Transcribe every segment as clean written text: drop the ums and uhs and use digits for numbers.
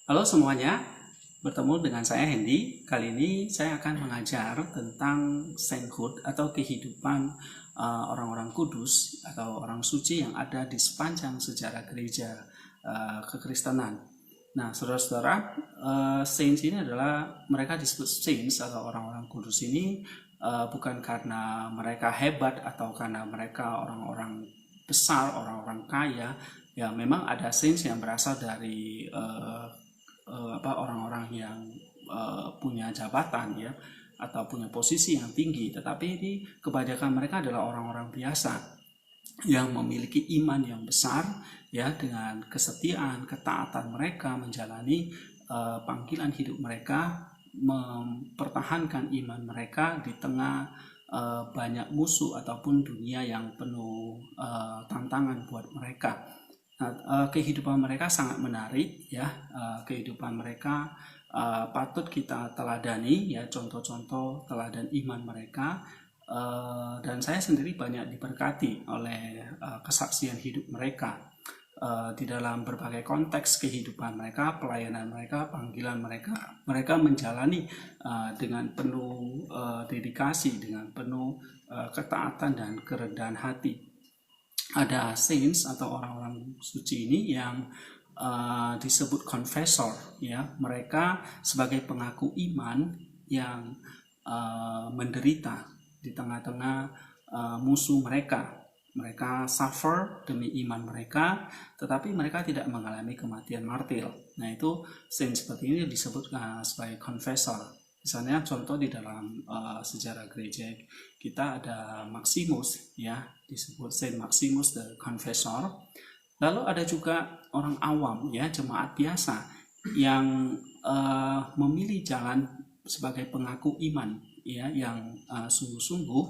Halo semuanya, bertemu dengan saya Hendy. Kali ini saya akan mengajar tentang sainthood atau kehidupan orang-orang kudus atau orang suci yang ada di sepanjang sejarah gereja kekristenan. Nah, saudara-saudara, saints ini adalah mereka disebut saints atau orang-orang kudus ini bukan karena mereka hebat atau karena mereka orang-orang besar, orang-orang kaya. Ya, memang ada saints yang berasal dari orang-orang yang punya jabatan ya atau punya posisi yang tinggi, tetapi ini kebanyakan mereka adalah orang-orang biasa yang memiliki iman yang besar ya, dengan kesetiaan, ketaatan mereka menjalani panggilan hidup mereka, mempertahankan iman mereka di tengah banyak musuh ataupun dunia yang penuh tantangan buat mereka. Nah, kehidupan mereka sangat menarik ya. Kehidupan mereka patut kita teladani ya, contoh-contoh teladan iman mereka. Dan saya sendiri banyak diberkati oleh kesaksian hidup mereka di dalam berbagai konteks kehidupan mereka, pelayanan mereka, panggilan mereka. Mereka menjalani dengan penuh dedikasi, dengan penuh ketaatan dan kerendahan hati. Ada saints atau orang-orang suci ini yang disebut confessor ya. Mereka sebagai pengaku iman yang menderita di tengah-tengah musuh mereka. Mereka suffer demi iman mereka, tetapi mereka tidak mengalami kematian martir. Nah, itu saint seperti ini disebut sebagai confessor. Misalnya contoh di dalam sejarah gereja kita ada Maximus ya, disebut Saint Maximus the Confessor. Lalu ada juga orang awam ya, jemaat biasa yang memilih jalan sebagai pengaku iman ya, yang sungguh-sungguh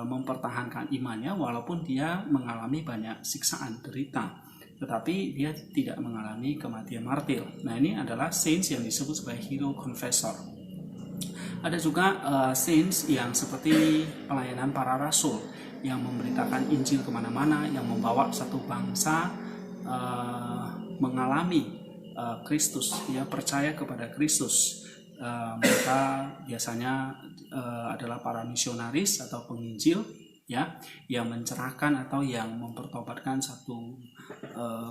mempertahankan imannya walaupun dia mengalami banyak siksaan, derita, tetapi dia tidak mengalami kematian martir. Nah, ini adalah saints yang disebut sebagai hero confessor. Ada juga saints yang seperti pelayanan para rasul yang memberitakan Injil kemana-mana, yang membawa satu bangsa mengalami Kristus, ya, percaya kepada Kristus. Mereka biasanya adalah para misionaris atau penginjil ya, yang mencerahkan atau yang mempertobatkan satu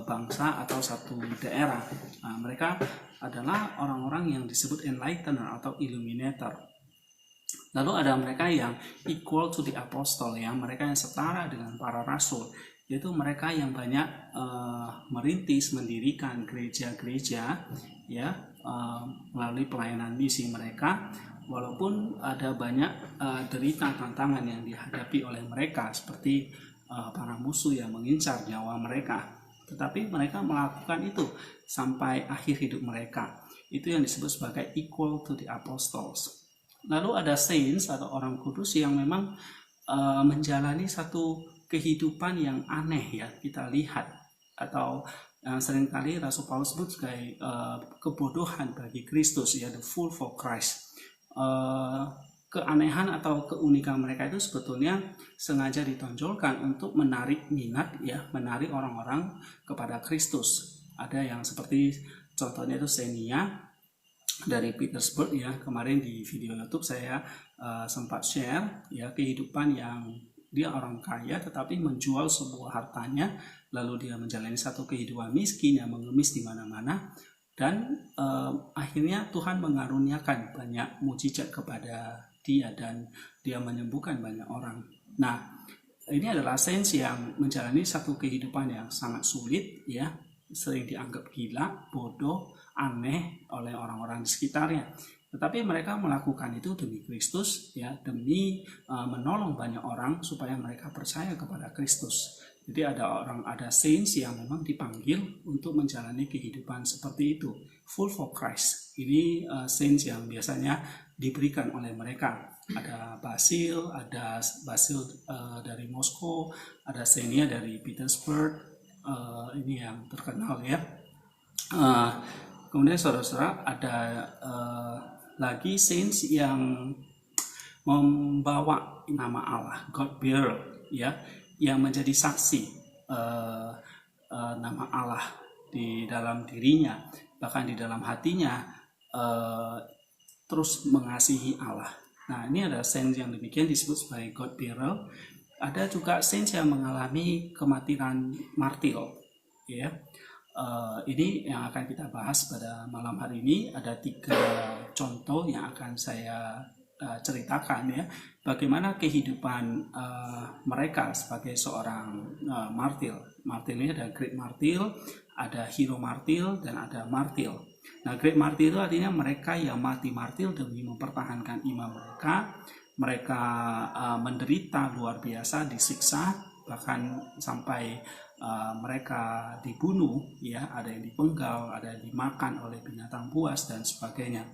bangsa atau satu daerah. Nah, mereka adalah orang-orang yang disebut enlightener atau illuminator. Lalu ada mereka yang equal to the apostle ya, mereka yang setara dengan para rasul, yaitu mereka yang banyak merintis, mendirikan gereja-gereja ya, melalui pelayanan misi mereka, walaupun ada banyak derita tantangan yang dihadapi oleh mereka seperti para musuh yang mengincar nyawa mereka, tetapi mereka melakukan itu sampai akhir hidup mereka. Itu yang disebut sebagai equal to the apostles. Lalu ada saints atau orang kudus yang memang menjalani satu kehidupan yang aneh ya, kita lihat, atau seringkali Rasul Paulus sebut sebagai kebodohan bagi Kristus ya, the fool for Christ. Keanehan atau keunikan mereka itu sebetulnya sengaja ditonjolkan untuk menarik minat ya, menarik orang-orang kepada Kristus. Ada yang seperti contohnya itu Xenia dari Petersburg ya. Kemarin di video YouTube saya sempat share ya, kehidupan yang dia orang kaya tetapi menjual sebuah hartanya, lalu dia menjalani satu kehidupan miskin yang mengemis di mana-mana, dan akhirnya Tuhan mengaruniakan banyak mujizat kepada dia dan dia menyembuhkan banyak orang. Nah, ini adalah saints yang menjalani satu kehidupan yang sangat sulit ya, sering dianggap gila, bodoh, aneh oleh orang-orang di sekitarnya. Tetapi mereka melakukan itu demi Kristus ya, demi menolong banyak orang supaya mereka percaya kepada Kristus. Jadi ada saints yang memang dipanggil untuk menjalani kehidupan seperti itu, full for Christ. Ini saints yang biasanya diberikan oleh mereka. Ada Basil dari Moskow, ada Xenia dari Petersburg, ini yang terkenal ya. Kemudian saudara-saudara, ada lagi saints yang membawa nama Allah, God bearer ya, yang menjadi saksi nama Allah di dalam dirinya. bahkan di dalam hatinya terus mengasihi Allah. Nah, ini ada saints yang demikian disebut sebagai God bearer. Ada juga saints yang mengalami kematian martir, ya. Ini yang akan kita bahas pada malam hari ini. Ada 3 contoh yang akan saya ceritakan, ya, bagaimana kehidupan mereka sebagai seorang martir. Martir ini ada great martir, ada hero martir, dan ada martir. Nah, great martir itu artinya mereka yang mati martir demi mempertahankan iman mereka. Mereka menderita luar biasa, disiksa, bahkan sampai mereka dibunuh, ya, ada yang dipenggal, ada yang dimakan oleh binatang buas dan sebagainya.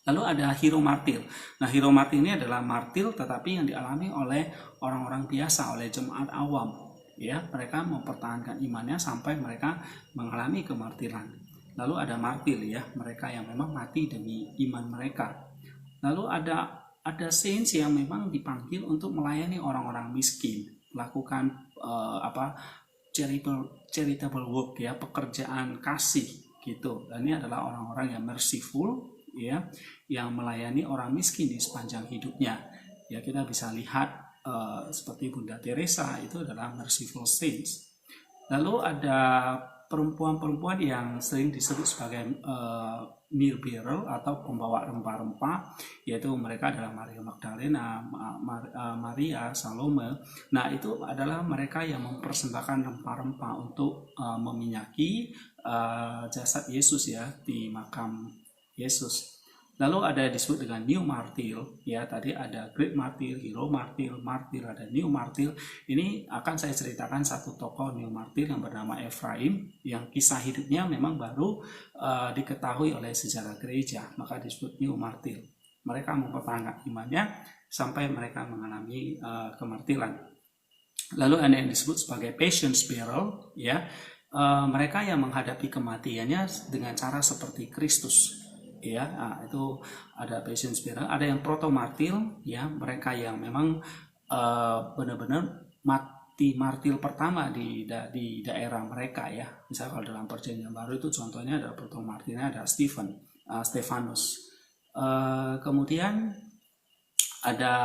Lalu ada hero martir. Nah, hero martir ini adalah martir tetapi yang dialami oleh orang-orang biasa, oleh jemaat awam, ya. Mereka mempertahankan imannya sampai mereka mengalami kemartiran. Lalu ada martir, ya, mereka yang memang mati demi iman mereka. Lalu ada saints yang memang dipanggil untuk melayani orang-orang miskin, melakukan charitable work, ya, pekerjaan kasih gitu. Dan ini adalah orang-orang yang merciful, ya, yang melayani orang miskin di sepanjang hidupnya. Ya, kita bisa lihat seperti Bunda Teresa itu adalah merciful saints. Lalu ada perempuan-perempuan yang sering disebut sebagai meal bearer atau pembawa rempah-rempah, yaitu mereka adalah Maria Magdalena, Maria, Salome. Nah, itu adalah mereka yang mempersembahkan rempah-rempah untuk meminyaki jasad Yesus, ya, di makam Yesus. Lalu ada disebut dengan new martir, ya. Tadi ada great martir, hero martir, martir, ada new martir. Ini akan saya ceritakan satu tokoh new martir yang bernama Ephraim, yang kisah hidupnya memang baru diketahui oleh sejarah gereja, maka disebut new martir. Mereka mempertahankan imannya sampai mereka mengalami kemartiran. Lalu ada yang disebut sebagai patience bearer, ya. Mereka yang menghadapi kematiannya dengan cara seperti Kristus, ya. Nah, itu ada patience bearer. Ada yang proto martir, ya, mereka yang memang benar-benar mati martir pertama di daerah mereka, ya. Misalnya kalau dalam Perjanjian Baru itu contohnya ada proto martirnya ada Stefanus. Kemudian ada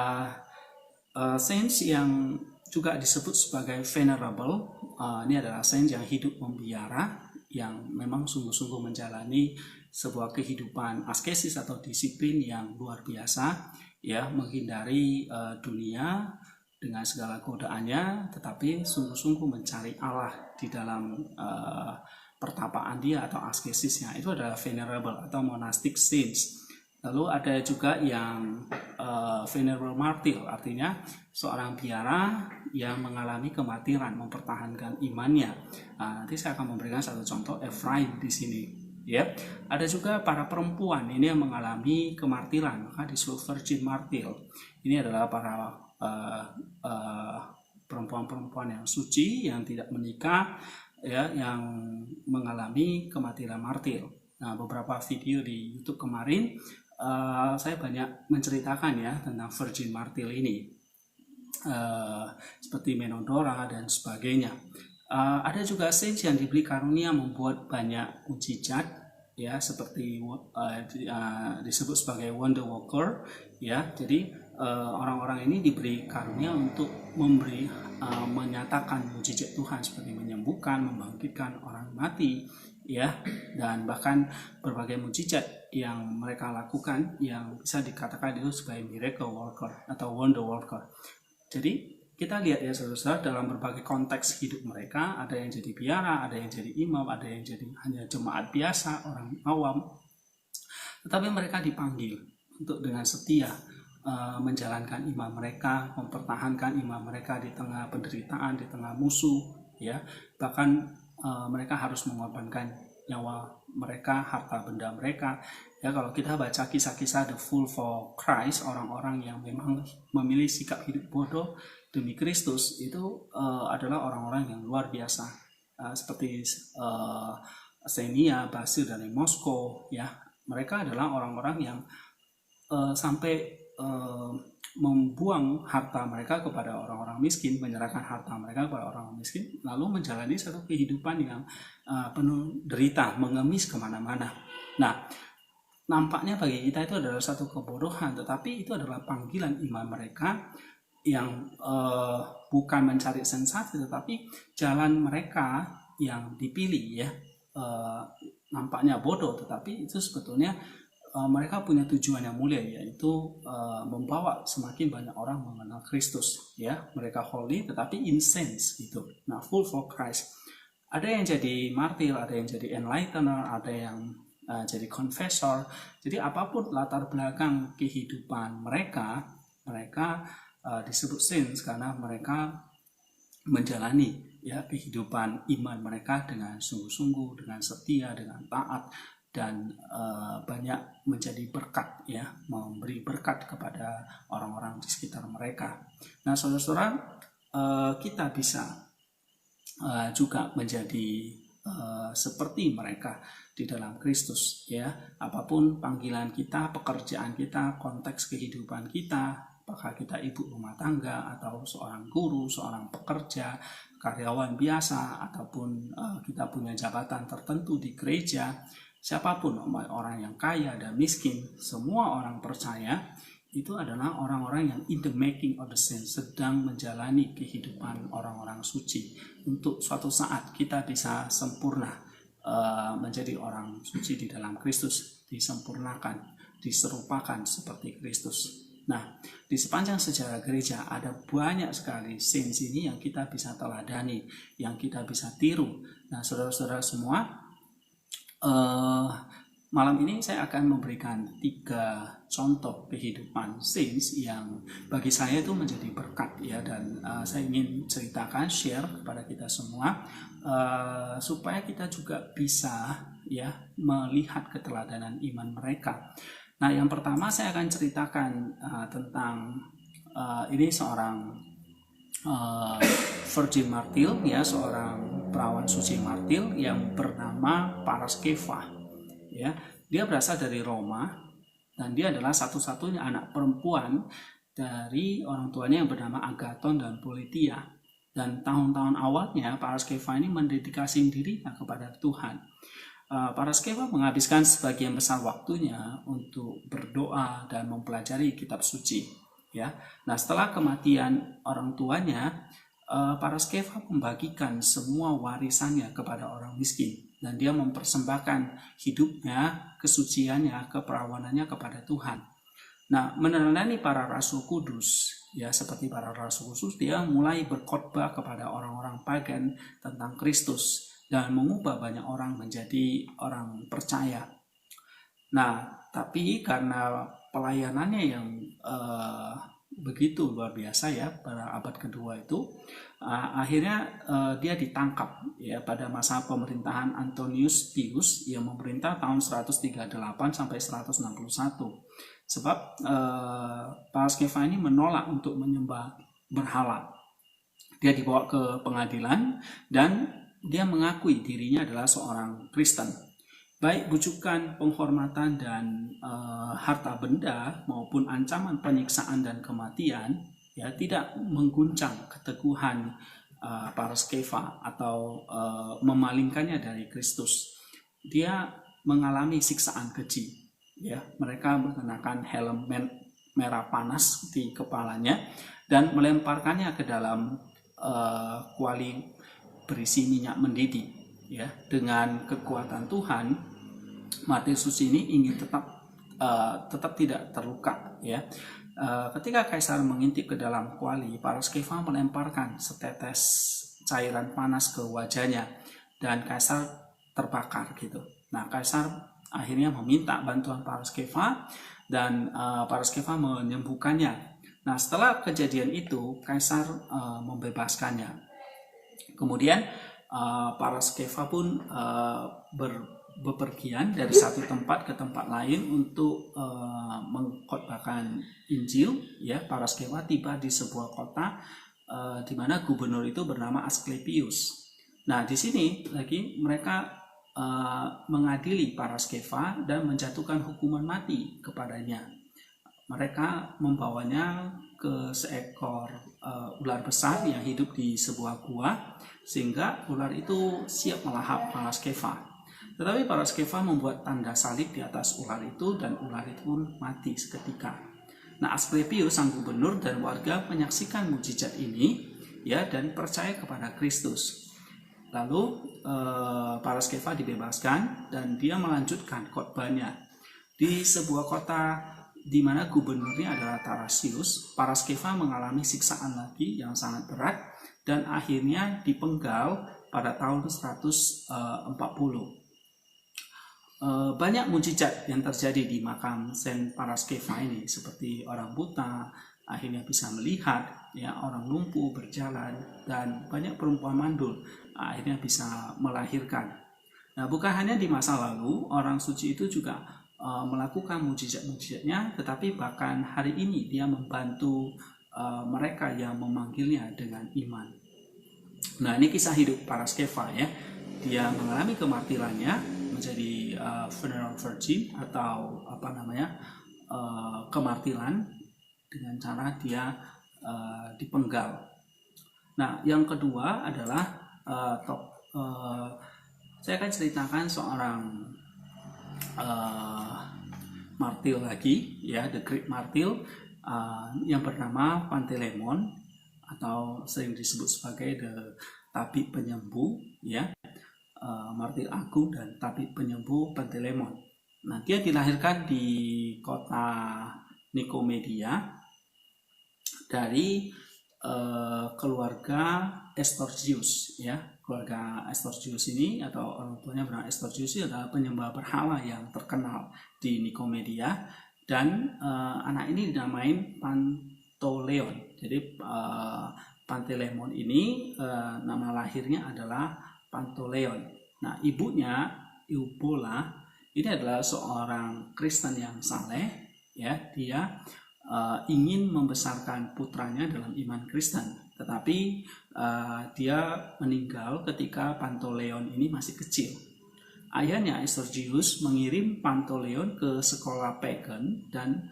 saints yang juga disebut sebagai venerable. Ini adalah saints yang hidup membiara, yang memang sungguh-sungguh menjalani sebuah kehidupan askesis atau disiplin yang luar biasa, ya, menghindari dunia dengan segala godaannya, tetapi sungguh-sungguh mencari Allah di dalam pertapaan dia atau askesisnya. Itu adalah venerable atau monastic saints. Lalu ada juga yang venerable martyr, artinya seorang biara yang mengalami kematiran, mempertahankan imannya. Nah, nanti saya akan memberikan satu contoh Ephraim di sini, ya. Ada juga para perempuan ini yang mengalami kemartiran, maka disebut virgin martyr. Ini adalah para perempuan-perempuan yang suci, yang tidak menikah, ya, yang mengalami kematian martir. Nah, beberapa video di YouTube kemarin saya banyak menceritakan, ya, tentang virgin martir ini, seperti Menodora dan sebagainya. Ada juga saints yang diberi karunia membuat banyak mujizat, ya, seperti disebut sebagai wonder worker, ya. Jadi orang-orang ini diberi karunia untuk menyatakan mujizat Tuhan seperti menyembuhkan, membangkitkan orang mati, ya, dan bahkan berbagai mujizat yang mereka lakukan yang bisa dikatakan itu sebagai miracle worker atau wonder worker. Jadi kita lihat, ya, saudara-saudara, dalam berbagai konteks hidup mereka, ada yang jadi biara, ada yang jadi imam, ada yang jadi hanya jemaat biasa, orang awam, tetapi mereka dipanggil untuk dengan setia menjalankan iman mereka, mempertahankan iman mereka di tengah penderitaan, di tengah musuh, ya. Bahkan mereka harus mengorbankan nyawa mereka, harta benda mereka, ya. Kalau kita baca kisah-kisah The Fool for Christ, orang-orang yang memang memilih sikap hidup bodoh demi Kristus, itu adalah orang-orang yang luar biasa, seperti Xenia, Basil dari Moskow, ya. Mereka adalah orang-orang yang sampai membuang harta mereka kepada orang-orang miskin, menyerahkan harta mereka kepada orang-orang miskin, lalu menjalani satu kehidupan yang penuh derita, mengemis kemana-mana. Nah, nampaknya bagi kita itu adalah satu kebodohan, tetapi itu adalah panggilan iman mereka yang bukan mencari sensasi, tetapi jalan mereka yang dipilih ya. Nampaknya bodoh, tetapi itu sebetulnya mereka punya tujuan yang mulia, yaitu membawa semakin banyak orang mengenal Kristus ya. Mereka holy tetapi in sense gitu. Nah, full for Christ. Ada yang jadi martir, ada yang jadi enlightener, ada yang jadi confessor. Jadi apapun latar belakang kehidupan mereka disebut saints karena mereka menjalani ya kehidupan iman mereka dengan sungguh-sungguh, dengan setia, dengan taat, dan banyak menjadi berkat ya, memberi berkat kepada orang-orang di sekitar mereka. Nah, saudara-saudara, kita bisa juga menjadi seperti mereka di dalam Kristus ya. Apapun panggilan kita, pekerjaan kita, konteks kehidupan kita, apakah kita ibu rumah tangga atau seorang guru, seorang pekerja, karyawan biasa, ataupun kita punya jabatan tertentu di gereja, siapapun, orang yang kaya dan miskin, semua orang percaya itu adalah orang-orang yang in the making of the saints, sedang menjalani kehidupan orang-orang suci. Untuk suatu saat kita bisa sempurna, menjadi orang suci di dalam Kristus, disempurnakan, diserupakan seperti Kristus. Nah, di sepanjang sejarah gereja ada banyak sekali saints ini yang kita bisa teladani, yang kita bisa tiru. Nah, saudara-saudara semua, malam ini saya akan memberikan 3 contoh kehidupan saints yang bagi saya itu menjadi berkat ya, dan saya ingin ceritakan, share kepada kita semua supaya kita juga bisa ya melihat keteladanan iman mereka. Nah, yang pertama saya akan ceritakan tentang ini seorang Virgin Martir ya, seorang perawan suci martir yang bernama Paraskeva ya. Dia berasal dari Roma dan dia adalah satu-satunya anak perempuan dari orang tuanya yang bernama Agathon dan Politia. Dan tahun-tahun awalnya Paraskeva ini mendedikasi dirinya kepada Tuhan. Paraskeva menghabiskan sebagian besar waktunya untuk berdoa dan mempelajari kitab suci ya. Nah, setelah kematian orang tuanya, Paraskeva membagikan semua warisannya kepada orang miskin dan dia mempersembahkan hidupnya, kesuciannya, keperawanannya kepada Tuhan. Nah, meneladani para rasul kudus ya, seperti para rasul kudus, dia mulai berkhotbah kepada orang-orang pagan tentang Kristus dan mengubah banyak orang menjadi orang percaya. Nah, tapi karena pelayanannya yang begitu luar biasa ya pada abad kedua itu, akhirnya dia ditangkap ya pada masa pemerintahan Antonius Pius yang memerintah tahun 138 sampai 161. Sebab Paraskeva ini menolak untuk menyembah berhala. Dia dibawa ke pengadilan dan dia mengakui dirinya adalah seorang Kristen. Baik bujukan, penghormatan, dan harta benda maupun ancaman penyiksaan dan kematian ya tidak mengguncang keteguhan Paraskeva atau memalingkannya dari Kristus. Dia mengalami siksaan keji ya. Mereka mengenakan helm merah panas di kepalanya dan melemparkannya ke dalam kuali berisi minyak mendidih ya. Dengan kekuatan Tuhan, martir suci ini ingin tetap tidak terluka ya. Ketika Kaisar mengintip ke dalam kuali, Paraskeva melemparkan setetes cairan panas ke wajahnya dan Kaisar terbakar gitu. Nah, Kaisar akhirnya meminta bantuan Paraskeva dan Paraskeva menyembuhkannya. Nah, setelah kejadian itu Kaisar membebaskannya. Kemudian Paraskeva pun bepergian dari satu tempat ke tempat lain untuk mengkhotbahkan Injil ya. Paraskeva tiba di sebuah kota di mana gubernur itu bernama Asklepius. Nah, di sini lagi mereka mengadili Paraskeva dan menjatuhkan hukuman mati kepadanya. mereka membawanya ke seekor ular besar yang hidup di sebuah gua, sehingga ular itu siap melahap Paraskeva. Tetapi Paraskeva membuat tanda salib di atas ular itu, dan ular itu pun mati seketika. Nah, Asklepius sang gubernur dan warga menyaksikan mukjizat ini, ya, dan percaya kepada Kristus. Lalu Paraskeva dibebaskan dan dia melanjutkan khotbahnya di sebuah kota di mana gubernurnya adalah Tarasius. Paraskeva mengalami siksaan lagi yang sangat berat dan akhirnya dipenggal pada tahun 140. Banyak mukjizat yang terjadi di makam Saint Paraskeva ini, seperti orang buta akhirnya bisa melihat, ya, orang lumpuh berjalan, dan banyak perempuan mandul akhirnya bisa melahirkan. Nah, bukan hanya di masa lalu orang suci itu juga melakukan mukjizat-mukjizatnya, tetapi bahkan hari ini dia membantu mereka yang memanggilnya dengan iman. Nah, ini kisah hidup Paraskeva, ya. Dia mengalami kemartirannya menjadi funeral virgin, atau kemartiran dengan cara dia dipenggal. Nah, yang kedua adalah saya akan ceritakan seorang martir lagi, ya, the great martir yang bernama Pantelemon, atau sering disebut sebagai the tabib penyembuh, ya, martir agung dan tabib penyembuh Pantelemon. Nah, dia dilahirkan di kota Nikomedia dari keluarga Estorgius, ya. Keluarga Estorgius ini, atau orang tuanya bernama Estorgius, adalah penyembah berhala yang terkenal di Nikomedia, dan anak ini dinamain Pantoleon. Jadi Pantelemon ini nama lahirnya adalah Pantoleon. Nah, ibunya Eubola ini adalah seorang Kristen yang saleh, ya. Dia ingin membesarkan putranya dalam iman Kristen, tetapi dia meninggal ketika Pantoleon ini masih kecil. Ayahnya Estorgius mengirim Pantoleon ke sekolah pagan, dan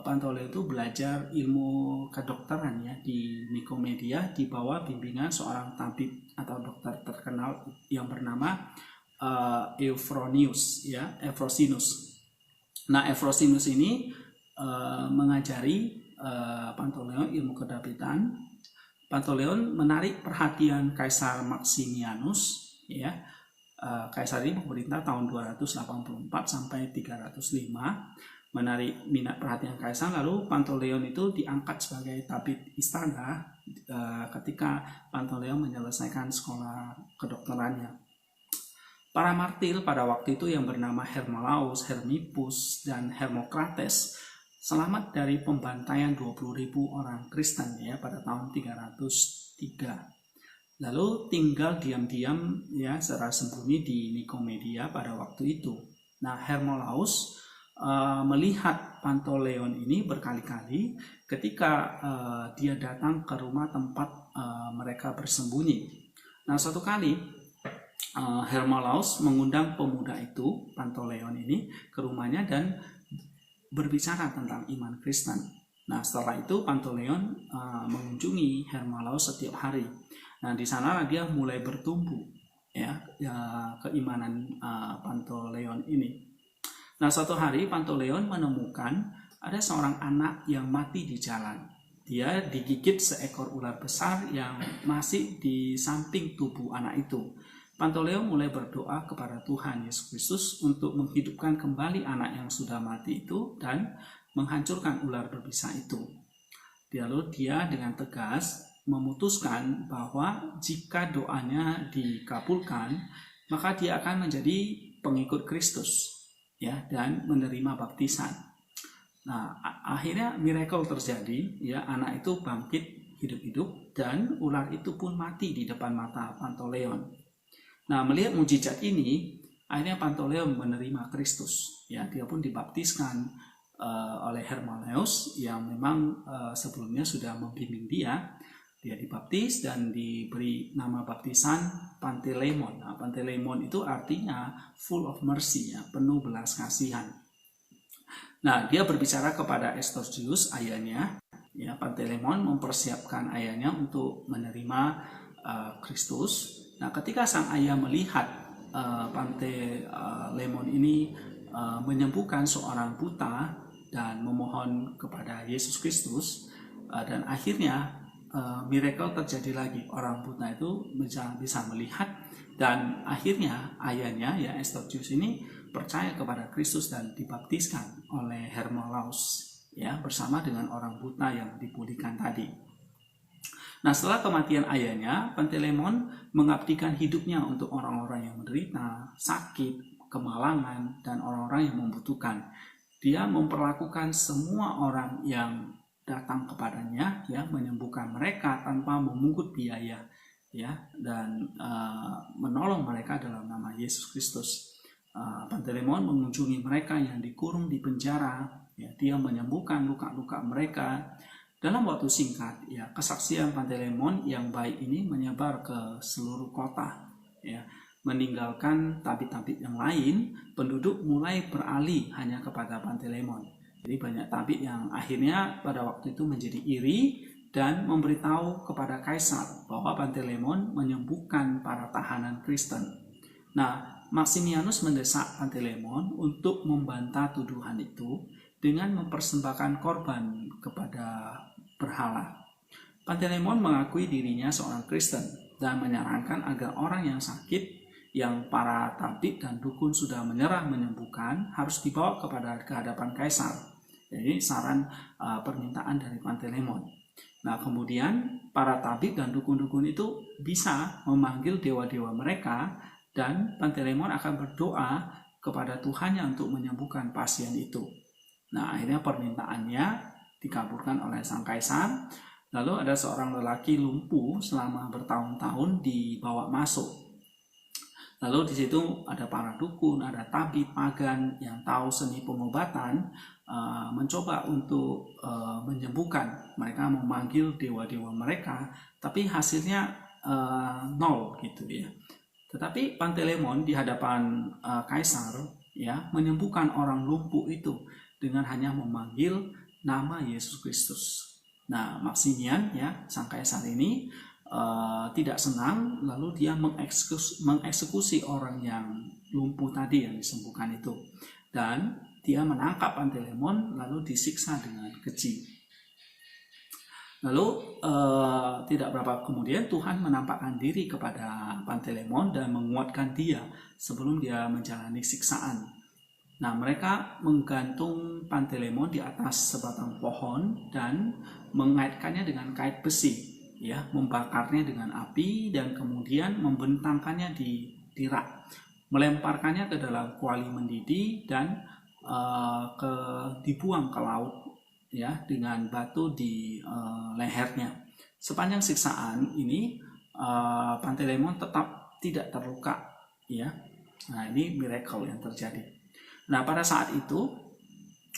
Pantoleon itu belajar ilmu kedokteran, ya, di Nikomedia di bawah bimbingan seorang tabib atau dokter terkenal yang bernama Euphronius, ya, Euphrosynus. Nah, Euphrosynus ini mengajari Pantoleon ilmu kedabitan. Pantoleon menarik perhatian Kaisar Maximianus, ya. Kaisar ini memerintah tahun 284 sampai 305. Menarik minat perhatian Kaisar, lalu Pantoleon itu diangkat sebagai tabib istana ketika Pantoleon menyelesaikan sekolah kedokterannya. Para martir pada waktu itu yang bernama Hermolaus, Hermippus, dan Hermokrates selamat dari pembantaian 20.000 orang Kristen, ya, pada tahun 303. Lalu tinggal diam-diam, ya, secara sembunyi di Nikomedia pada waktu itu. Nah, Hermolaus melihat Pantoleon ini berkali-kali ketika dia datang ke rumah tempat mereka bersembunyi. Nah, suatu kali Hermolaus mengundang pemuda itu, Pantoleon ini, ke rumahnya dan berbicara tentang iman Kristen. Nah, setelah itu Pantoleon mengunjungi Hermolaus setiap hari. Nah, di sana dia mulai bertumbuh, ya, keimanan Pantoleon ini. Nah, suatu hari Pantoleon menemukan ada seorang anak yang mati di jalan. Dia digigit seekor ular besar yang masih di samping tubuh anak itu. Pantoleon mulai berdoa kepada Tuhan Yesus Kristus untuk menghidupkan kembali anak yang sudah mati itu dan menghancurkan ular berbisa itu. Lalu dia dengan tegas memutuskan bahwa jika doanya dikabulkan, maka dia akan menjadi pengikut Kristus, ya, dan menerima baptisan. Nah, akhirnya miracle terjadi, ya, anak itu bangkit hidup-hidup dan ular itu pun mati di depan mata Pantoleon. Nah, melihat mujizat ini, akhirnya Pantoleon menerima Kristus, ya. Dia pun dibaptiskan oleh Hermolaus yang memang sebelumnya sudah membimbing dia. Dia dibaptis dan diberi nama baptisan Pantelemon. Nah, Pantelemon itu artinya full of mercy, ya, penuh belas kasihan. Nah, dia berbicara kepada Estorgius, ayahnya. Ya, Pantelemon mempersiapkan ayahnya untuk menerima Kristus. Nah, ketika sang ayah melihat Pantelemon ini menyembuhkan seorang buta dan memohon kepada Yesus Kristus, dan akhirnya miracle terjadi lagi. Orang buta itu bisa melihat, dan akhirnya ayahnya, ya Estorgius ini, percaya kepada Kristus dan dibaptiskan oleh Hermolaus, ya, bersama dengan orang buta yang dipulihkan tadi. Nah, setelah kematian ayahnya, Pantelemon mengabdikan hidupnya untuk orang-orang yang menderita, sakit, kemalangan, dan orang-orang yang membutuhkan. Dia memperlakukan semua orang yang datang kepadanya, ya, menyembuhkan mereka tanpa memungut biaya, ya, dan menolong mereka dalam nama Yesus Kristus. Pantelemon mengunjungi mereka yang dikurung di penjara, ya, dia menyembuhkan luka-luka mereka. Dalam waktu singkat, ya, kesaksian Pantelemon yang baik ini menyebar ke seluruh kota, ya. Meninggalkan tabib-tabib yang lain, penduduk mulai beralih hanya kepada Pantelemon. Jadi banyak tabib yang akhirnya pada waktu itu menjadi iri dan memberitahu kepada kaisar bahwa Pantelemon menyembuhkan para tahanan Kristen. Nah, Maximianus mendesak Pantelemon untuk membantah tuduhan itu dengan mempersembahkan korban kepada berhala. Pantelemon mengakui dirinya seorang Kristen dan menyarankan agar orang yang sakit yang para tabib dan dukun sudah menyerah menyembuhkan harus dibawa ke hadapan kaisar. Jadi saran permintaan dari Pantelemon. Nah, kemudian para tabib dan dukun-dukun itu bisa memanggil dewa-dewa mereka, dan Pantelemon akan berdoa kepada Tuhannya untuk menyembuhkan pasien itu. Nah, akhirnya permintaannya dikabulkan oleh sang kaisar. Lalu ada seorang lelaki lumpuh selama bertahun-tahun dibawa masuk. Lalu di situ ada para dukun, ada tabib pagan yang tahu seni pengobatan, mencoba untuk menyembuhkan. Mereka memanggil dewa-dewa mereka, tapi hasilnya nol gitu ya. Tetapi Pantelemon di hadapan kaisar, ya, menyembuhkan orang lumpuh itu dengan hanya memanggil nama Yesus Kristus. Nah, Maximian, ya, sang kaisar ini tidak senang, lalu dia mengeksekusi orang yang lumpuh tadi yang disembuhkan itu, dan dia menangkap Pantelemon lalu disiksa dengan keji. Lalu tidak berapa kemudian Tuhan menampakkan diri kepada Pantelemon dan menguatkan dia sebelum dia menjalani siksaan. Nah, mereka menggantung Pantelemon di atas sebatang pohon dan mengaitkannya dengan kait besi, ya, membakarnya dengan api dan kemudian membentangkannya di rak, melemparkannya ke dalam kuali mendidih dan dibuang ke laut, ya, dengan batu di lehernya. Sepanjang siksaan ini Pantelemon tetap tidak terluka, ya. Nah, ini miracle yang terjadi. Nah, pada saat itu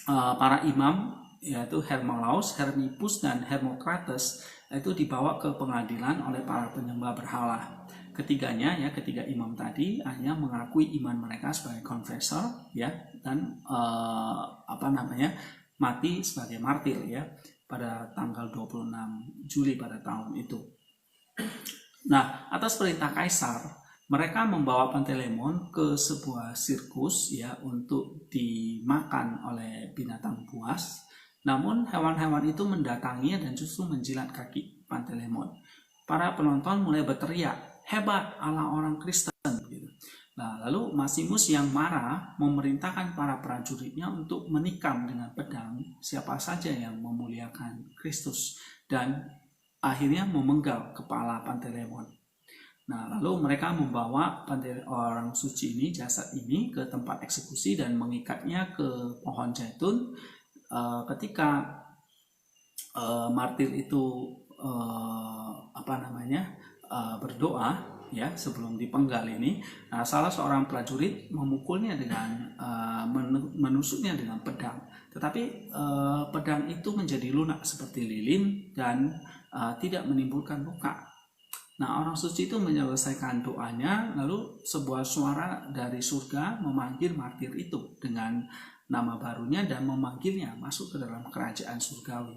para imam, yaitu Hermolaus, Hermippus, dan Hermokrates itu dibawa ke pengadilan oleh para penyembah berhala. Ketiganya, ya, ketiga imam tadi hanya mengakui iman mereka sebagai confessor, ya, dan mati sebagai martir, ya, pada tanggal 26 Juli pada tahun itu. Nah, atas perintah kaisar, mereka membawa Pantelemon ke sebuah sirkus, ya, untuk dimakan oleh binatang buas. Namun hewan-hewan itu mendatanginya dan justru menjilat kaki Pantelemon. Para penonton mulai berteriak, "Hebat Allah orang Kristen!" gitu. Nah, lalu Maximus yang marah memerintahkan para prajuritnya untuk menikam dengan pedang siapa saja yang memuliakan Kristus, dan akhirnya memenggal kepala Pantelemon. Nah, lalu mereka membawa orang suci ini, jasad ini, ke tempat eksekusi dan mengikatnya ke pohon zaitun. Ketika martir itu berdoa, ya, sebelum dipenggal ini, salah seorang prajurit memukulnya dengan menusuknya dengan pedang. Tetapi pedang itu menjadi lunak seperti lilin dan tidak menimbulkan luka. Nah, orang suci itu menyelesaikan doanya, lalu sebuah suara dari surga memanggil martir itu dengan nama barunya dan memanggilnya masuk ke dalam kerajaan surgawi.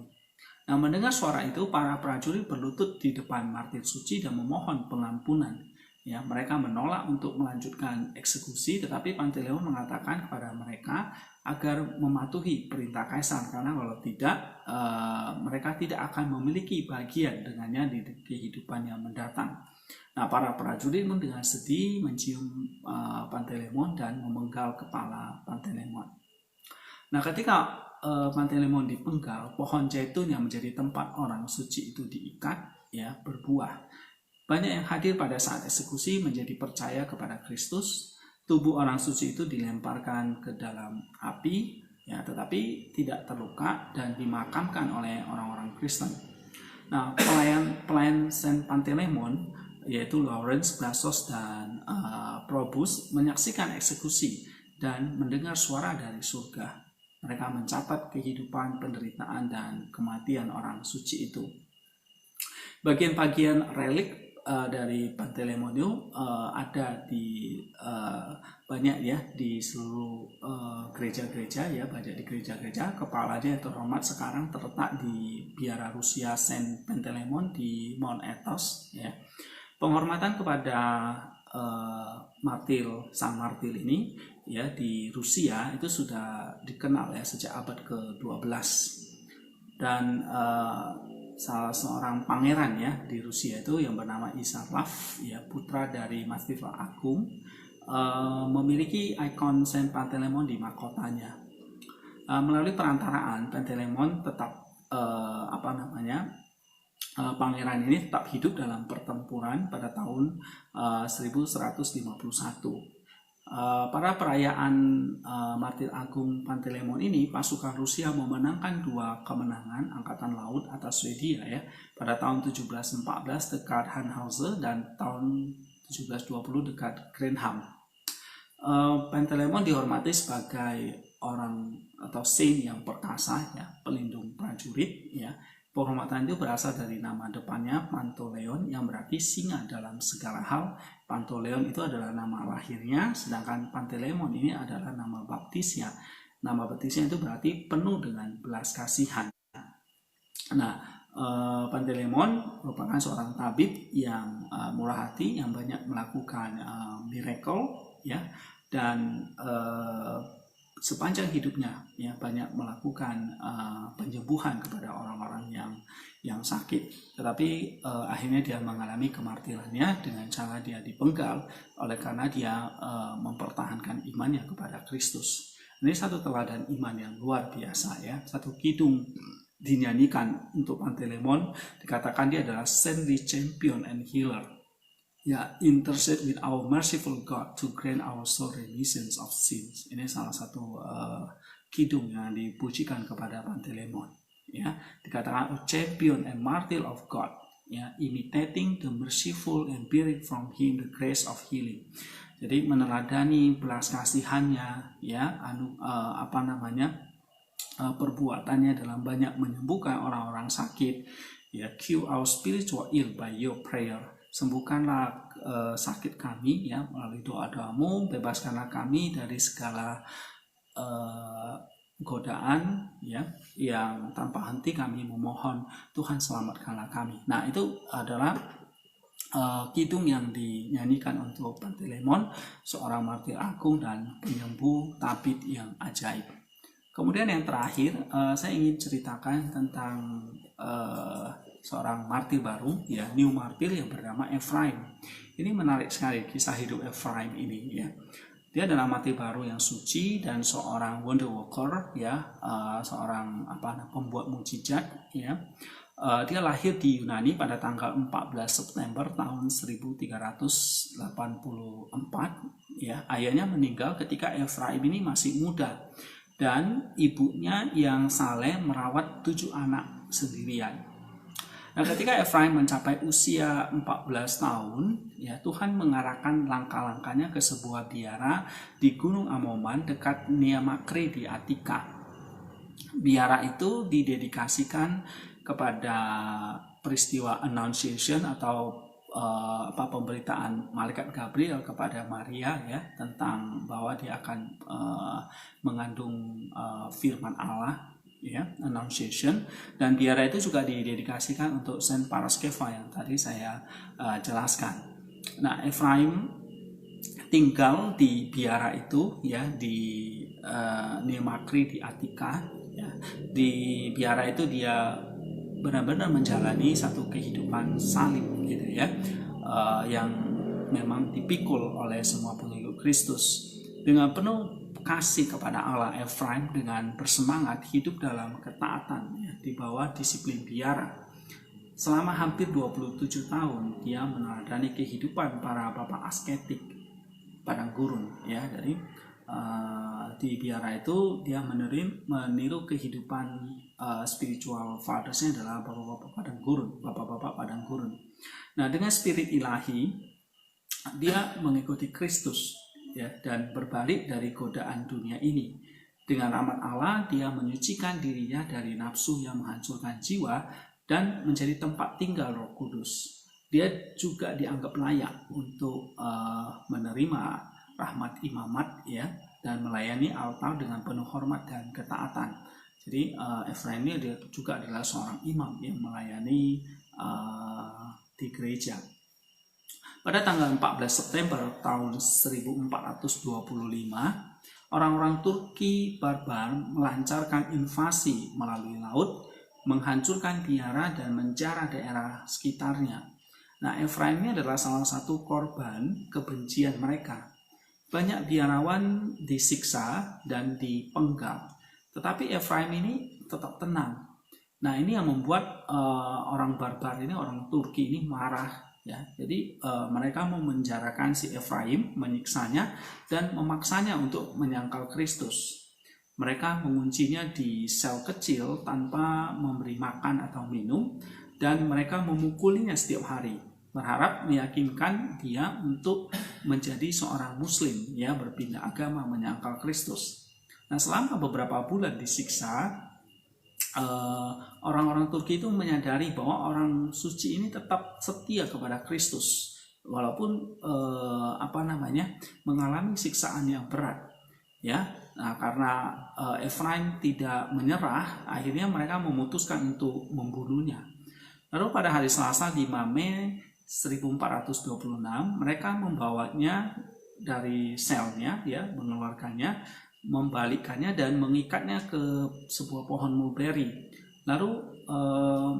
Nah, mendengar suara itu, para prajurit berlutut di depan martir suci dan memohon pengampunan. Ya, mereka menolak untuk melanjutkan eksekusi, tetapi Panteleimon mengatakan kepada mereka agar mematuhi perintah kaisar, karena kalau tidak, mereka tidak akan memiliki bagian dengannya di kehidupan yang mendatang. Nah, para prajurit pun dengan sedih mencium Panteleimon dan memenggal kepala Panteleimon. Nah, ketika Panteleimon dipenggal, pohon zaitun yang menjadi tempat orang suci itu diikat, ya, berbuah. Banyak yang hadir pada saat eksekusi menjadi percaya kepada Kristus. Tubuh orang suci itu dilemparkan ke dalam api, ya, tetapi tidak terluka dan dimakamkan oleh orang-orang Kristen. Nah, pelayan Saint Panteleimon, yaitu Lawrence, Blassos, dan Probus, menyaksikan eksekusi dan mendengar suara dari surga. Mereka mencatat kehidupan, penderitaan, dan kematian orang suci itu. Bagian-bagian relik dari Panteleimon itu ada di banyak, ya, di seluruh gereja-gereja, ya, banyak di gereja-gereja. Kepalanya terhormat sekarang terletak di Biara Rusia Saint Panteleimon di Mount Athos, ya. Penghormatan kepada sang martir ini, ya, di Rusia itu sudah dikenal, ya, sejak abad ke-12. Dan salah seorang pangeran, ya, di Rusia itu yang bernama Isarlav, ya, putra dari Mastiva Agung, memiliki ikon Saint Panteleimon di mahkotanya. Melalui perantaraan Panteleimon tetap pangeran ini tetap hidup dalam pertempuran pada tahun 1151. Pada perayaan Martir Agung Panteleimon ini, pasukan Rusia memenangkan 2 kemenangan angkatan laut atas Swedia, ya, pada tahun 1714 dekat Hanhause dan tahun 1720 dekat Grenham. Panteleimon dihormati sebagai orang atau saint yang perkasa, ya, pelindung prajurit, ya. Penghormatan itu berasal dari nama depannya Pantoleon, yang berarti singa dalam segala hal. Pantoleon itu adalah nama lahirnya, sedangkan Panteleimon ini adalah nama baptisnya. Nama baptisnya itu berarti penuh dengan belas kasihan. Nah, Panteleimon merupakan seorang tabib yang murah hati, yang banyak melakukan miracle, ya, dan sepanjang hidupnya, ya, banyak melakukan penyembuhan kepada orang-orang yang sakit. Tetapi akhirnya dia mengalami kemartirannya dengan cara dia dipenggal oleh karena dia mempertahankan imannya kepada Kristus. Ini satu teladan iman yang luar biasa, ya. Satu kidung dinyanyikan untuk Panteleimon, dikatakan dia adalah saintly champion and healer. Ya, intercede with our merciful God to grant our soul remission of sins. Ini salah satu kidung yang dipujikan kepada Panteleimon, ya. Dikatakan a champion and martyr of God, ya, imitating the merciful and bearing from him the grace of healing. Jadi meneladani belas kasihannya, ya, perbuatannya dalam banyak menyembuhkan orang-orang sakit, ya. Cure our spiritual ill by your prayer. Sembuhkanlah sakit kami, ya, melalui doa-doamu. Bebaskanlah kami dari segala godaan, ya, yang tanpa henti kami memohon, Tuhan selamatkanlah kami. Nah, itu adalah kidung yang dinyanyikan untuk Panteleimon, seorang martir agung dan penyembuh tabib yang ajaib. Kemudian yang terakhir, saya ingin ceritakan tentang seorang martir baru, ya, new martir yang bernama Ephraim. Ini menarik sekali kisah hidup Ephraim ini, ya. Dia adalah martir baru yang suci dan seorang wonder worker, ya, seorang pembuat mukjizat, ya. Dia lahir di Yunani pada tanggal 14 September tahun 1384, ya. Ayahnya meninggal ketika Ephraim ini masih muda dan ibunya yang saleh merawat 7 anak sendirian. Nah, ketika Ephraim mencapai usia 14 tahun, ya, Tuhan mengarahkan langkah-langkahnya ke sebuah biara di Gunung Amoman dekat Neamakre di Attika. Biara itu didedikasikan kepada peristiwa Annunciation atau pemberitaan malaikat Gabriel kepada Maria ya tentang bahwa dia akan mengandung firman Allah ya, Annunciation. Dan biara itu juga didedikasikan untuk Saint Paraskeva yang tadi saya jelaskan. Nah, Efraim tinggal di biara itu ya, di Nemakri di Atika ya. Di biara itu dia benar-benar menjalani satu kehidupan salib gitu ya, yang memang dipikul oleh semua pengikut Kristus. Dengan penuh kasih kepada Allah, Efraim dengan bersemangat hidup dalam ketaatan ya, di bawah disiplin biara. Selama hampir 27 tahun dia meneladani kehidupan para bapak asketik padang gurun ya. Dari di biara itu dia meniru kehidupan spiritual fathersnya adalah bapak-bapak padang gurun. Nah, dengan spirit ilahi dia mengikuti Kristus ya, dan berbalik dari godaan dunia ini. Dengan rahmat Allah dia menyucikan dirinya dari nafsu yang menghancurkan jiwa dan menjadi tempat tinggal Roh Kudus. Dia juga dianggap layak untuk menerima rahmat imamat ya, dan melayani altar dengan penuh hormat dan ketaatan. Jadi Efraim ini dia juga adalah seorang imam yang melayani di gereja. Pada tanggal 14 September tahun 1425, orang-orang Turki barbar melancarkan invasi melalui laut, menghancurkan biara dan menjara daerah sekitarnya. Nah, Efraim ini adalah salah satu korban kebencian mereka. Banyak biarawan disiksa dan dipenggal, tetapi Efraim ini tetap tenang. Nah, ini yang membuat orang barbar ini, orang Turki ini marah ya. Jadi mereka memenjarakan si Efraim, menyiksanya dan memaksanya untuk menyangkal Kristus. Mereka menguncinya di sel kecil tanpa memberi makan atau minum, dan mereka memukulinya setiap hari, berharap meyakinkan dia untuk menjadi seorang muslim ya, berpindah agama menyangkal Kristus. Nah, selama beberapa bulan disiksa, orang-orang Turki itu menyadari bahwa orang suci ini tetap setia kepada Kristus walaupun mengalami siksaan yang berat ya. Nah, karena Efraim tidak menyerah, akhirnya mereka memutuskan untuk membunuhnya. Lalu pada hari Selasa 5 Mei 1426 mereka membawanya dari selnya ya, mengeluarkannya, membalikkannya dan mengikatnya ke sebuah pohon mulberry. Lalu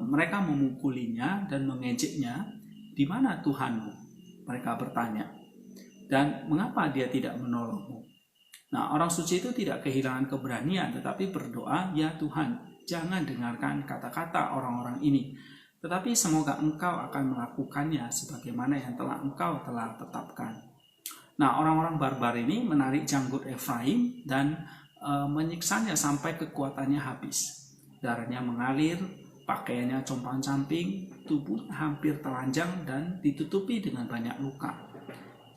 mereka memukulinya dan mengejeknya. "Di mana Tuhanmu?" mereka bertanya. "Dan mengapa dia tidak menolongmu?" Nah, orang suci itu tidak kehilangan keberanian, tetapi berdoa, "Ya Tuhan, jangan dengarkan kata-kata orang-orang ini, tetapi semoga Engkau akan melakukannya sebagaimana yang Engkau telah tetapkan." Nah, orang-orang barbar ini menarik janggut Efraim dan menyiksanya sampai kekuatannya habis. Darahnya mengalir, pakaiannya compang-camping, tubuhnya hampir telanjang dan ditutupi dengan banyak luka.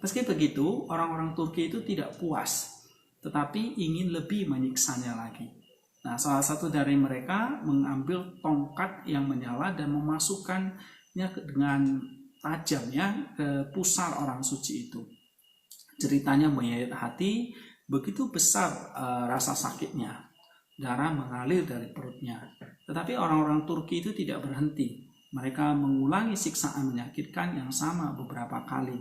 Meski begitu, orang-orang Turki itu tidak puas, tetapi ingin lebih menyiksanya lagi. Nah, salah satu dari mereka mengambil tongkat yang menyala dan memasukkannya dengan tajamnya ke pusar orang suci itu. Ceritanya menyayat hati, begitu besar rasa sakitnya. Darah mengalir dari perutnya. Tetapi orang-orang Turki itu tidak berhenti. Mereka mengulangi siksaan menyakitkan yang sama beberapa kali.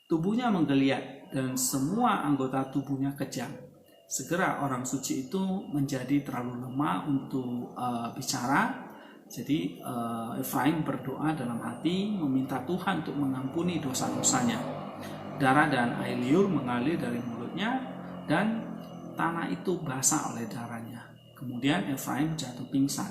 Tubuhnya menggeliat dan semua anggota tubuhnya kejang. Segera orang suci itu menjadi terlalu lemah untuk bicara. Jadi Efraim berdoa dalam hati meminta Tuhan untuk mengampuni dosa-dosanya. Darah dan air liur mengalir dari mulutnya dan tanah itu basah oleh darahnya. Kemudian Efraim jatuh pingsan.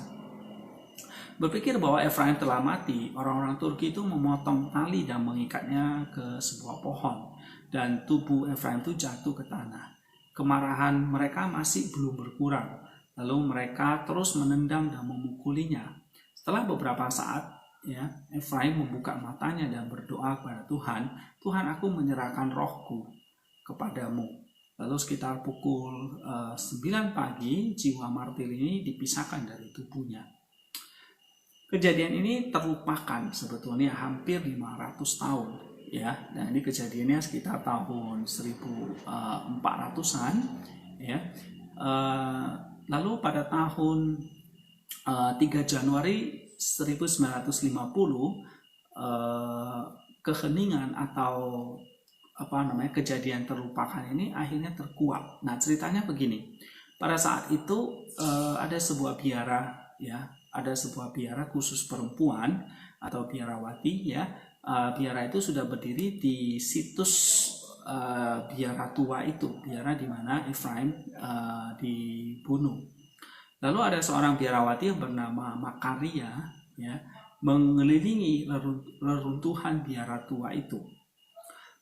Berpikir bahwa Efraim telah mati, orang-orang Turki itu memotong tali dan mengikatnya ke sebuah pohon, dan tubuh Efraim itu jatuh ke tanah. Kemarahan mereka masih belum berkurang, lalu mereka terus menendang dan memukulinya. Setelah beberapa saat, ya, Efraim membuka matanya dan berdoa kepada Tuhan, "Tuhan, aku menyerahkan rohku kepadamu." Lalu sekitar pukul 9 pagi, jiwa martir ini dipisahkan dari tubuhnya. Kejadian ini terlupakan sebetulnya hampir 500 tahun ya. Dan ini kejadiannya sekitar tahun 1400-an ya. Lalu pada tahun 3 Januari 1950 keheningan atau kejadian terlupakan ini akhirnya terkuak. Nah, ceritanya begini. Pada saat itu ada sebuah biara ya, ada sebuah biara khusus perempuan atau biarawati ya. Biara itu sudah berdiri di situs biara tua itu, biara di mana Ephraim dibunuh. Lalu ada seorang biarawati yang bernama Makaria ya, mengelilingi reruntuhan biara tua itu,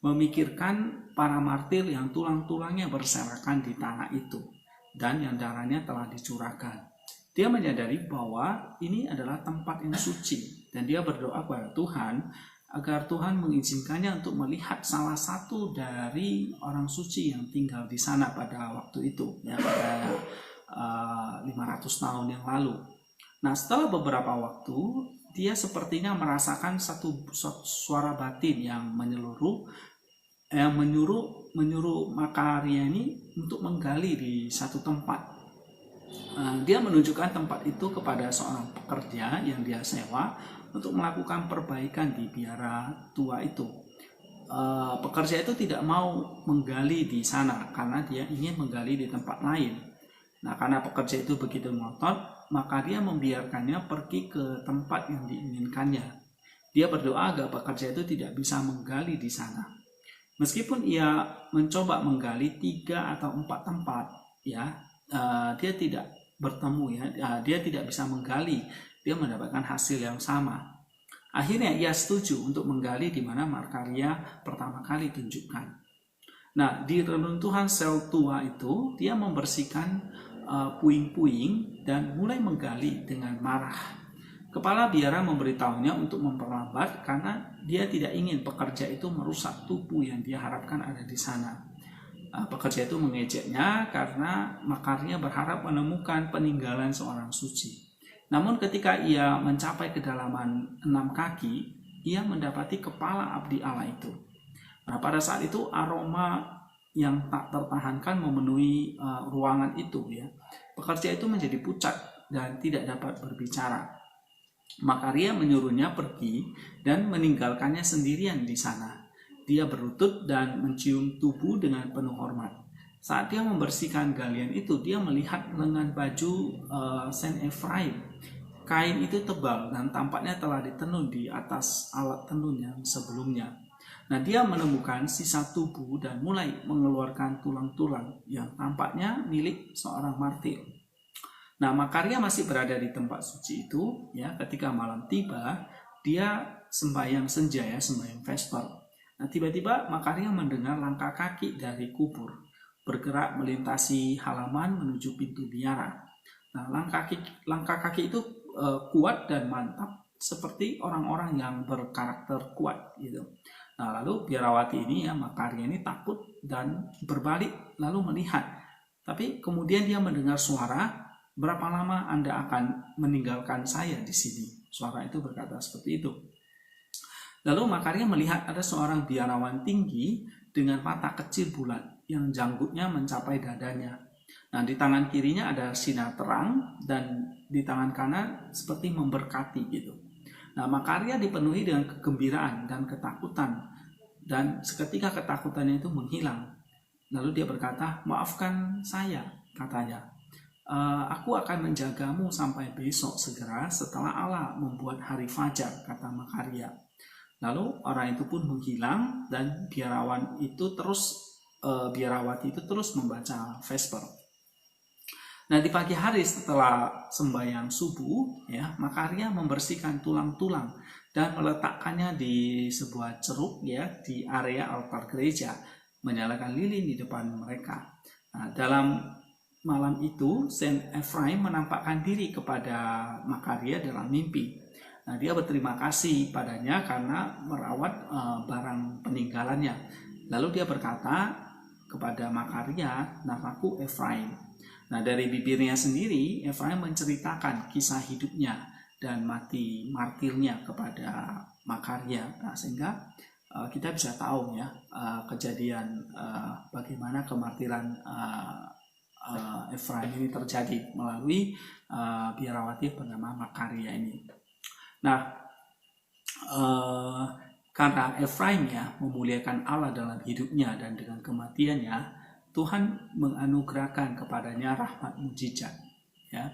memikirkan para martir yang tulang-tulangnya berserakan di tanah itu dan yang darahnya telah dicurahkan. Dia menyadari bahwa ini adalah tempat yang suci dan dia berdoa kepada Tuhan agar Tuhan mengizinkannya untuk melihat salah satu dari orang suci yang tinggal di sana pada waktu itu ya, pada 500 tahun yang lalu. Nah, setelah beberapa waktu dia sepertinya merasakan satu suara batin yang menyuruh Makaria ini untuk menggali di satu tempat. Dia menunjukkan tempat itu kepada seorang pekerja yang dia sewa untuk melakukan perbaikan di biara tua itu. Pekerja itu tidak mau menggali di sana karena dia ingin menggali di tempat lain. Nah, karena pekerja itu begitu ngotot, maka dia membiarkannya pergi ke tempat yang diinginkannya. Dia berdoa agar pekerja itu tidak bisa menggali di sana. Meskipun ia mencoba menggali 3 atau 4 tempat, ya, dia tidak bertemu ya, dia tidak bisa menggali, dia mendapatkan hasil yang sama. Akhirnya ia setuju untuk menggali di mana Makaria pertama kali tunjukkan. Nah, di reruntuhan sel tua itu dia membersihkan puing-puing dan mulai menggali dengan marah. Kepala biara memberitahunya untuk memperlambat karena dia tidak ingin pekerja itu merusak tubuh yang dia harapkan ada di sana. Pekerja itu mengejeknya karena Makaria berharap menemukan peninggalan seorang suci. Namun ketika ia mencapai kedalaman 6 kaki, ia mendapati kepala abdi Allah itu. Nah, pada saat itu aroma yang tak tertahankan memenuhi ruangan itu ya. Pekerja itu menjadi pucat dan tidak dapat berbicara. Makaria menyuruhnya pergi dan meninggalkannya sendirian di sana. Dia berlutut dan mencium tubuh dengan penuh hormat. Saat dia membersihkan galian itu, dia melihat lengan baju Saint Ephraim. Kain itu tebal dan tampaknya telah ditenun di atas alat tenun yang sebelumnya. Nah, dia menemukan sisa tubuh dan mulai mengeluarkan tulang-tulang yang tampaknya milik seorang martir. Nah, Makaria masih berada di tempat suci itu ya. Ketika malam tiba, dia sembahyang senja ya, sembahyang vesper. Nah, tiba-tiba Makaria mendengar langkah kaki dari kubur bergerak melintasi halaman menuju pintu biara. Nah, langkah kaki itu kuat dan mantap seperti orang-orang yang berkarakter kuat gitu. Nah, lalu biarawati ini ya, Makaria ini takut dan berbalik lalu melihat. Tapi kemudian dia mendengar suara, "Berapa lama Anda akan meninggalkan saya di sini?" Suara itu berkata seperti itu. Lalu Makaria melihat ada seorang biarawan tinggi dengan mata kecil bulat yang janggutnya mencapai dadanya. Nah, di tangan kirinya ada sinar terang dan di tangan kanan seperti memberkati gitu. Nah, Makaria dipenuhi dengan kegembiraan dan ketakutan, dan seketika ketakutannya itu menghilang. Lalu dia berkata, "Maafkan saya," katanya. "Aku akan menjagamu sampai besok segera setelah Allah membuat hari fajar," kata Makaria. Lalu orang itu pun menghilang dan biarawati itu terus membaca vesper. Nah, di pagi hari setelah sembahyang subuh, ya, Makaria membersihkan tulang-tulang dan meletakkannya di sebuah ceruk ya di area altar gereja, menyalakan lilin di depan mereka. Nah, dalam malam itu, Saint Ephraim menampakkan diri kepada Makaria dalam mimpi. Nah, dia berterima kasih padanya karena merawat barang peninggalannya. Lalu dia berkata kepada Makaria, "Namaku Ephraim." Nah, dari bibirnya sendiri, Ephraim menceritakan kisah hidupnya dan mati martirnya kepada Makaria. Nah, sehingga kita bisa tahu ya kejadian bagaimana kemartiran Efraim ini terjadi melalui biarawati bernama Makaria ini. Nah, karena Efraim ya memuliakan Allah dalam hidupnya dan dengan kematiannya, Tuhan menganugerahkan kepadanya rahmat mujizat. Ya,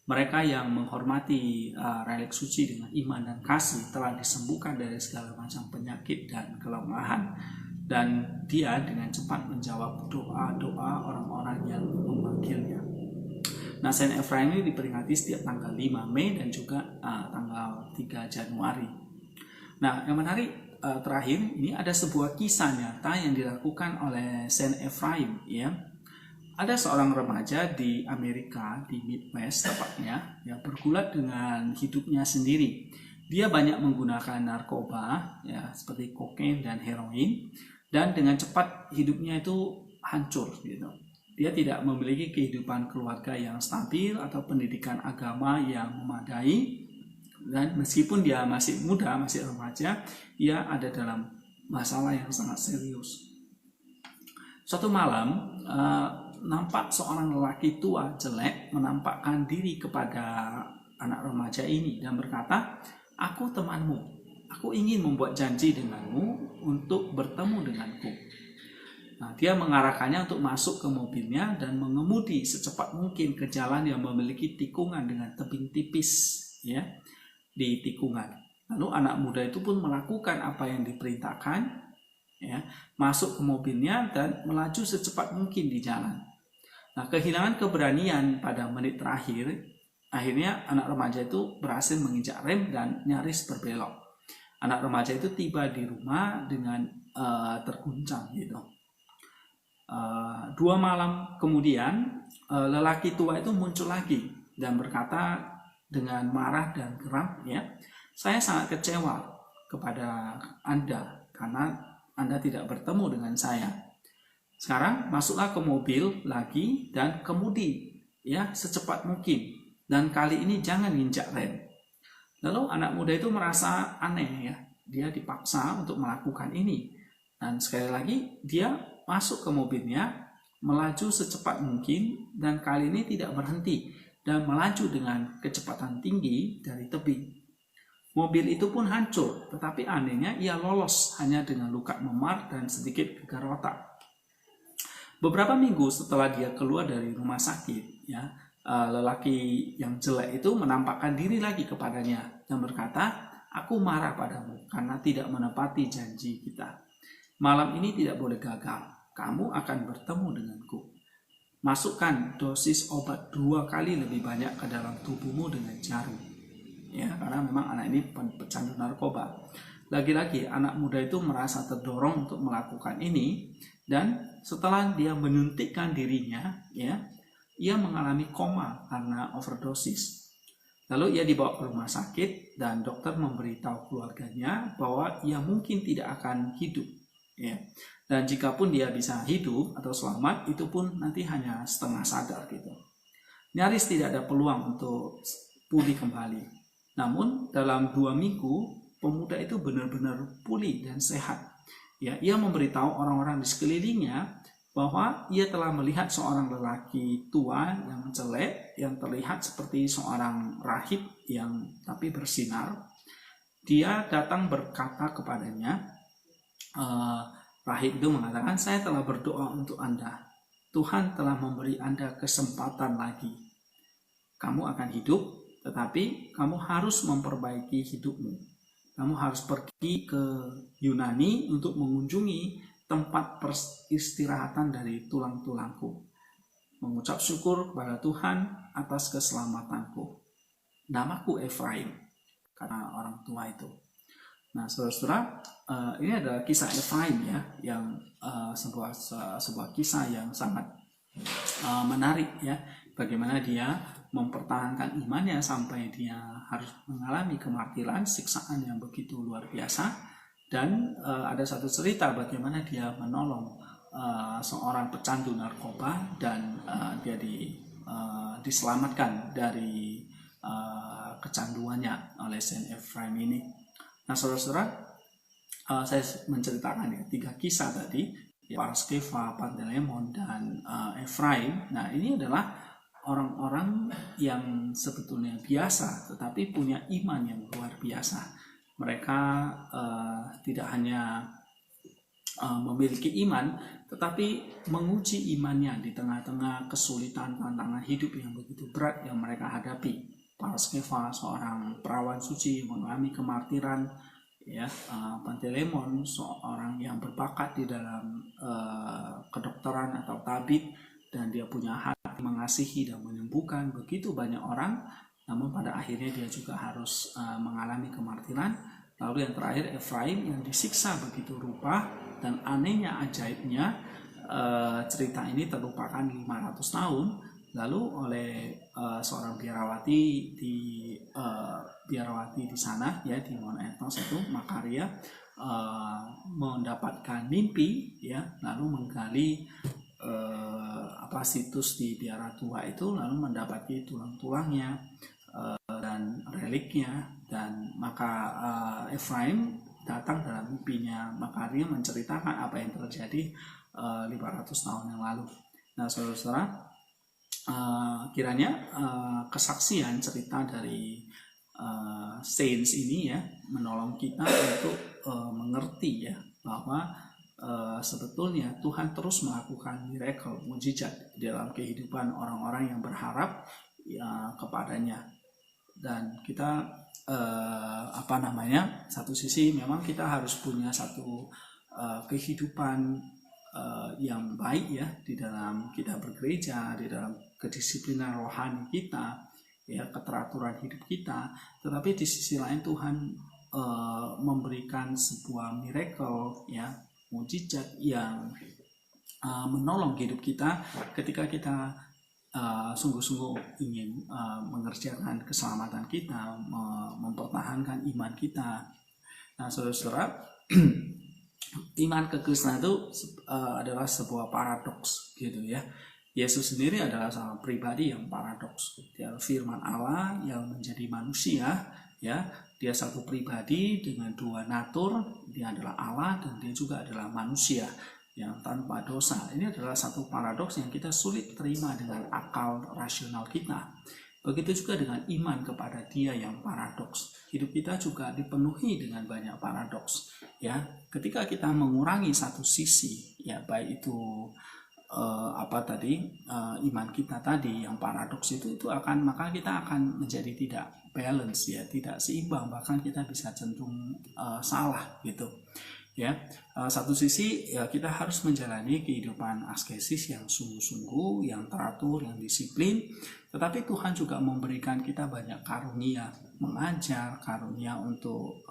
mereka yang menghormati relik suci dengan iman dan kasih telah disembuhkan dari segala macam penyakit dan kelemahan, dan dia dengan cepat menjawab doa-doa orang-orang yang memanggilnya. Nah, Saint Efraim ini diperingati setiap tanggal 5 Mei dan juga tanggal 3 Januari. Nah, yang menarik terakhir ini ada sebuah kisah nyata yang dilakukan oleh Saint Efraim ya. Ada seorang remaja di Amerika, di Midwest tepatnya, yang bergulat dengan hidupnya sendiri. Dia banyak menggunakan narkoba ya, seperti kokain dan heroin, dan dengan cepat hidupnya itu hancur gitu. Dia tidak memiliki kehidupan keluarga yang stabil atau pendidikan agama yang memadai, dan meskipun dia masih muda, masih remaja, ia ada dalam masalah yang sangat serius. Suatu malam nampak seorang lelaki tua jelek menampakkan diri kepada anak remaja ini dan berkata, "Aku temanmu, aku ingin membuat janji denganmu untuk bertemu denganku." Nah, dia mengarahkannya untuk masuk ke mobilnya dan mengemudi secepat mungkin ke jalan yang memiliki tikungan dengan tebing tipis ya, di tikungan. Lalu anak muda itu pun melakukan apa yang diperintahkan ya, masuk ke mobilnya dan melaju secepat mungkin di jalan. Nah, kehilangan keberanian pada menit terakhir, akhirnya anak remaja itu berhasil menginjak rem dan nyaris berbelok. Anak remaja itu tiba di rumah dengan terguncang gitu. 2 malam kemudian lelaki tua itu muncul lagi dan berkata dengan marah dan geram ya, "Saya sangat kecewa kepada Anda karena Anda tidak bertemu dengan saya. Sekarang masuklah ke mobil lagi dan kemudi ya secepat mungkin, dan kali ini jangan injak rem." Lalu anak muda itu merasa aneh ya, dia dipaksa untuk melakukan ini, dan sekali lagi dia masuk ke mobilnya, melaju secepat mungkin, dan kali ini tidak berhenti dan melaju dengan kecepatan tinggi dari tebing. Mobil itu pun hancur, tetapi anehnya ia lolos hanya dengan luka memar dan sedikit gegar otak. Beberapa minggu setelah dia keluar dari rumah sakit, ya, lelaki yang jelek itu menampakkan diri lagi kepadanya dan berkata, "Aku marah padamu karena tidak menepati janji kita. Malam ini tidak boleh gagal. Kamu akan bertemu denganku. Masukkan dosis obat 2 kali lebih banyak ke dalam tubuhmu dengan jarum." Ya, karena memang anak ini pecandu narkoba. Lagi-lagi anak muda itu merasa terdorong untuk melakukan ini, dan setelah dia menyuntikkan dirinya, ya, ia mengalami koma karena overdosis. Lalu ia dibawa ke rumah sakit dan dokter memberitahu keluarganya bahwa ia mungkin tidak akan hidup, ya. Dan jika pun dia bisa hidup atau selamat, itu pun nanti hanya setengah sadar gitu. Nyaris tidak ada peluang untuk pulih kembali. Namun dalam 2 minggu pemuda itu benar-benar pulih dan sehat. Ya, ia memberitahu orang-orang di sekelilingnya bahwa ia telah melihat seorang lelaki tua yang jelek yang terlihat seperti seorang rahib yang tapi bersinar. Dia datang berkata kepadanya, rahib itu mengatakan, "Saya telah berdoa untuk Anda. Tuhan telah memberi Anda kesempatan lagi. Kamu akan hidup, tetapi kamu harus memperbaiki hidupmu. Kamu harus pergi ke Yunani untuk mengunjungi tempat peristirahatan dari tulang-tulangku. Mengucap syukur kepada Tuhan atas keselamatanku. Namaku Efraim," karena orang tua itu. Nah, saudara-saudara, ini adalah kisah Efraim ya, yang sebuah kisah yang sangat menarik ya, bagaimana dia mempertahankan imannya sampai dia harus mengalami kemartiran, siksaan yang begitu luar biasa. Dan ada satu cerita bagaimana dia menolong seorang pecandu narkoba dan dia diselamatkan dari kecanduannya oleh Saint Ephraim ini. Nah, saudara-saudara, saya menceritakan ya 3 kisah tadi, Paraskefa, Panteleimon, dan Ephraim. Nah, ini adalah orang-orang yang sebetulnya biasa, tetapi punya iman yang luar biasa. Mereka tidak hanya memiliki iman, tetapi menguji imannya di tengah-tengah kesulitan tantangan hidup yang begitu berat yang mereka hadapi. Paraskefa, seorang perawan suci, mengalami kemartiran. Ya, Panteleimon, seorang yang berbakat di dalam kedokteran atau tabib, dan dia punya hati mengasihi dan menyembuhkan begitu banyak orang, namun pada akhirnya dia juga harus mengalami kemartiran. Lalu yang terakhir Ephraim yang disiksa begitu rupa, dan anehnya, ajaibnya, cerita ini terlupakan 500 tahun lalu oleh seorang biarawati di sana, ya, di Mount Athos itu, Makaria, mendapatkan mimpi, ya, lalu menggali situs di biara tua itu, lalu mendapati tulang-tulangnya dan reliknya, dan maka Ephraim datang dalam mimpinya Makaria menceritakan apa yang terjadi 500 tahun yang lalu. Nah, saudara-saudara, kiranya kesaksian cerita dari saints ini ya menolong kita untuk mengerti ya bahwa sebetulnya Tuhan terus melakukan miracle, mujizat di dalam kehidupan orang-orang yang berharap ya, kepadanya. Dan kita satu sisi memang kita harus punya satu kehidupan yang baik ya di dalam kita bergereja, di dalam kedisiplinan rohani kita, ya, keteraturan hidup kita. Tetapi di sisi lain Tuhan memberikan sebuah miracle, ya, mujizat yang menolong hidup kita ketika kita sungguh-sungguh ingin mengerjakan keselamatan kita, mempertahankan iman kita. Nah, saudara-saudara, iman kekristenan itu adalah sebuah paradoks, gitu ya. Yesus sendiri adalah seorang pribadi yang paradoks. Dia firman Allah yang menjadi manusia, ya. Dia satu pribadi dengan 2 natur. Dia adalah Allah dan dia juga adalah manusia yang tanpa dosa. Ini adalah satu paradoks yang kita sulit terima dengan akal rasional kita. Begitu juga dengan iman kepada Dia yang paradoks. Hidup kita juga dipenuhi dengan banyak paradoks. Ya, ketika kita mengurangi satu sisi, ya, baik itu iman kita tadi yang paradoks itu maka kita akan menjadi tidak balance, ya, tidak seimbang, bahkan kita bisa cenderung salah gitu. Ya, satu sisi ya kita harus menjalani kehidupan askesis yang sungguh-sungguh, yang teratur, yang disiplin. Tetapi Tuhan juga memberikan kita banyak karunia, mengajar, karunia untuk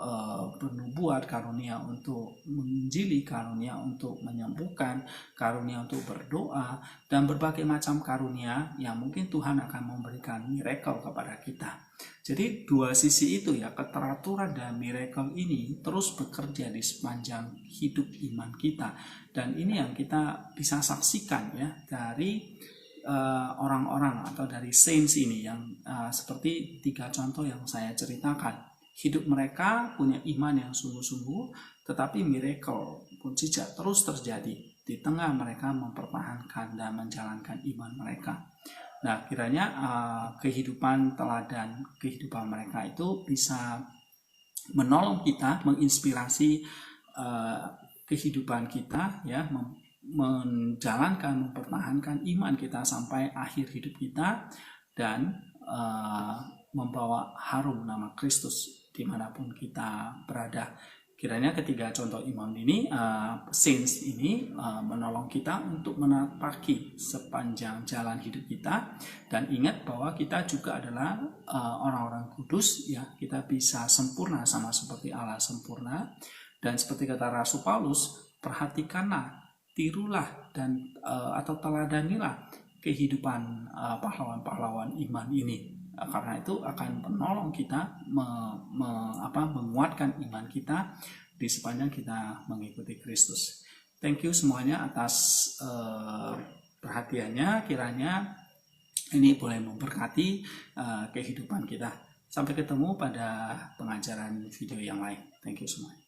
bernubuat, karunia untuk menginjili, karunia untuk menyembuhkan, karunia untuk berdoa, dan berbagai macam karunia yang mungkin Tuhan akan memberikan miracle kepada kita. Jadi 2 sisi itu ya, keteraturan dan miracle ini terus bekerja di sepanjang hidup iman kita. Dan ini yang kita bisa saksikan ya dari orang-orang atau dari saints ini yang seperti 3 contoh yang saya ceritakan. Hidup mereka punya iman yang sungguh-sungguh, tetapi miracle, mujizat terus terjadi di tengah mereka mempertahankan dan menjalankan iman mereka. Nah, kiranya kehidupan teladan kehidupan mereka itu bisa menolong kita, menginspirasi kehidupan kita, ya, menjalankan, mempertahankan iman kita sampai akhir hidup kita, dan membawa harum nama Kristus dimanapun kita berada. Kiranya ketiga contoh imam ini, saints ini menolong kita untuk menapaki sepanjang jalan hidup kita, dan ingat bahwa kita juga adalah orang-orang kudus, ya, kita bisa sempurna sama seperti Allah sempurna. Dan seperti kata Rasul Paulus, perhatikanlah, tirulah dan atau teladanilah kehidupan pahlawan-pahlawan iman ini. Karena itu akan menolong kita menguatkan iman kita di sepanjang kita mengikuti Kristus. Thank you semuanya atas perhatiannya. Kiranya ini boleh memberkati kehidupan kita. Sampai ketemu pada pengajaran video yang lain. Thank you semua.